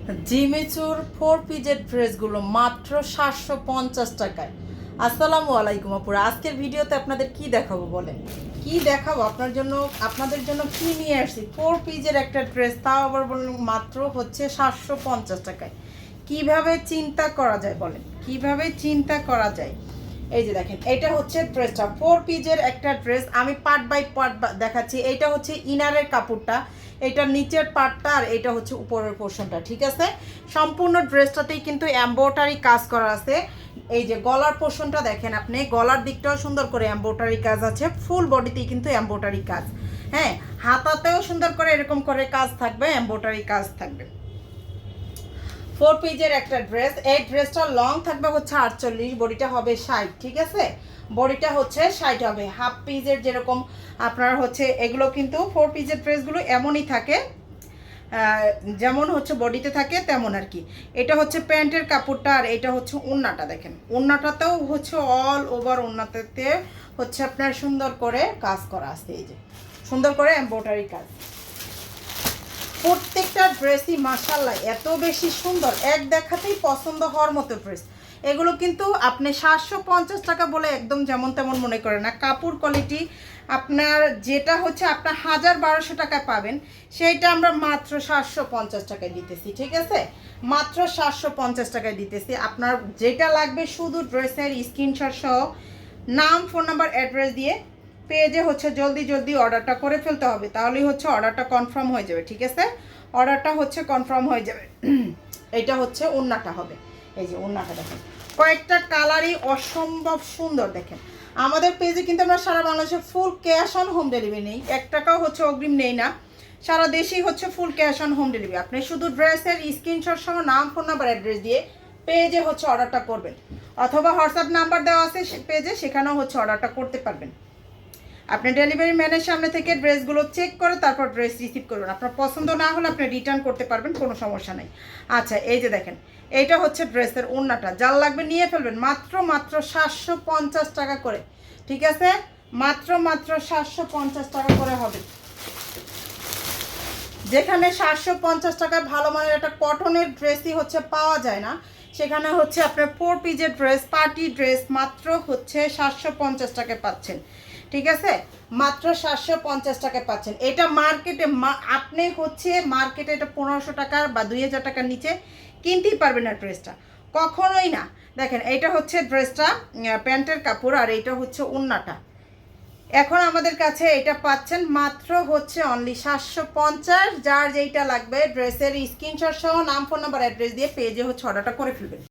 জিমিচুর 4 পিসের ড্রেসগুলো মাত্র 750 টাকায়। আসসালামু আলাইকুম আপুরা, আজকের ভিডিওতে আপনাদের কি দেখাবো বলেন? কি দেখাবো আপনাদের জন্য কি নিয়ে আসছি? 4 পিসের একটা ড্রেস, তাও আবার বলেন মাত্র হচ্ছে 750 টাকায়। কিভাবে চিন্তা করা যায় বলেন, কিভাবে চিন্তা করা যায়? এই যে দেখেন, এটা হচ্ছে ড্রেসটা 4 পিসের একটা ড্রেস। আমি পার্ট বাই পার্ট দেখাচ্ছি। এইটা হচ্ছে ইনারের কাপড়টা, এটা নিচের পার্টটা, আর এটা হচ্ছে উপরের পোর্শনটা। ঠিক আছে, সম্পূর্ণ ড্রেসটাতেই কিন্তু এমব্রয়ডারি কাজ করা আছে। এই যে গলার পোর্শনটা দেখেন, আপনি গলার দিকটাও সুন্দর করে এমব্রয়ডারি কাজ আছে, ফুল বডিতেই কিন্তু এমব্রয়ডারি কাজ। হ্যাঁ, হাতাতেও সুন্দর করে এরকম করে কাজ থাকবে, এমব্রয়ডারি কাজ থাকবে। 4 পিসের একটা ড্রেস। এই ড্রেসটা লং থাকবে হচ্ছে 48, বডিটা হবে 60। ঠিক আছে, বডিটা হচ্ছে 60 হবে। হাফ পিসের যেরকম আপনার হচ্ছে, এগুলো কিন্তু 4 পিসের ড্রেসগুলো এমনই থাকে, যেমন হচ্ছে বডিতে থাকে তেমন আর কি। এটা হচ্ছে প্যান্টের কাপড়টা, আর এটা হচ্ছে ওড়নাটা। দেখেন ওড়নাটাতেও হচ্ছে অল ওভার ওড়নাতে হচ্ছে আপনার সুন্দর করে কাজ করা আছে। এই যে সুন্দর করে এমব্রয়ডারি কাজ। প্রত্যেকটা ড্রেসই মাশাআল্লাহ এত বেশি সুন্দর, এক দেখাতেই পছন্দ হওয়ার মতো ড্রেস। এগুলো কিন্তু আপনি 750 টাকা বলে একদম যেমন তেমন মনে করেন না। কাপড় কোয়ালিটি আপনার যেটা হচ্ছে আপনার 1000-1200 টাকায় পাবেন, সেইটা আমরা মাত্র 750 টাকায় দিতেছি। ঠিক আছে, মাত্র 750 টাকায় দিতেছি। আপনার যেটা লাগবে শুধু ড্রেসের স্ক্রিনশট সহ নাম, ফোন নাম্বার, অ্যাড্রেস দিয়ে পেজে হচ্ছে জলদি অর্ডারটা করে ফেলতে হবে, তাহলেই হচ্ছে অর্ডারটা কনফার্ম হয়ে যাবে। ঠিক আছে, অর্ডারটা হচ্ছে কনফার্ম হয়ে যাবে। এটা হচ্ছে ওড়নাটা হবে। এই যে ওড়নাটা দেখেন, কয়েকটা কালারই অসম্ভব সুন্দর। দেখেন আমাদের পেজে কিন্তু আমরা সারা বাংলাদেশে full cash on home delivery নেই, 1 টাকাও হচ্ছে অগ্রিম নেই না। সারা দেশেই হচ্ছে full cash on home delivery. আপনি শুধু ড্রেসের স্ক্রিনশট সহ নাম, ফোন নাম্বার, অ্যাড্রেস দিয়ে পেজে হচ্ছে অর্ডারটা করবেন, অথবা হোয়াটসঅ্যাপ নাম্বার দেওয়া আছে পেজে, সেখানেও হচ্ছে অর্ডারটা করতে পারবেন। আপনি ডেলিভারি ম্যানের সামনে থেকে ড্রেসগুলো চেক করে তারপর ড্রেস রিসিভ করবেন। আপনার পছন্দ না হলে আপনি রিটার্ন করতে পারবেন, কোনো সমস্যা নেই। আচ্ছা, এই যে দেখেন, এইটা হচ্ছে ড্রেসের ওড়নাটা। যার লাগবে নিয়ে ফেলবেন, মাত্র 750 টাকা করে। ঠিক আছে, মাত্র 750 টাকা করে হবে। যেখানে 750 টাকায় ভালো মানের একটা কটনের ড্রেসই হচ্ছে পাওয়া যায় না, সেখানে হচ্ছে আপনার 4 পিসের ড্রেস, পার্টি ড্রেস মাত্র হচ্ছে 750 টাকায় পাচ্ছেন। ঠিক আছে, মাত্র 750 টাকায় পাচ্ছেন। এটা মার্কেটে আপনি হচ্ছে মার্কেটে এটা 1500 টাকার বা 2000 টাকার নিচে কিনতেই পারবেন না ড্রেসটা, কখনোই না। দেখেন এইটা হচ্ছে ড্রেসটা প্যান্টের কাপড়, আর এইটা হচ্ছে ওড়নাটা। এখন আমাদের কাছে এটা পাচ্ছেন মাত্র হচ্ছে অনলি 750। যার যেইটা লাগবে ড্রেসের স্ক্রিনশট সহ নাম, ফোন নাম্বার, অ্যাড্রেস দিয়ে পেজে হচ্ছে অর্ডারটা করে ফেলবেন।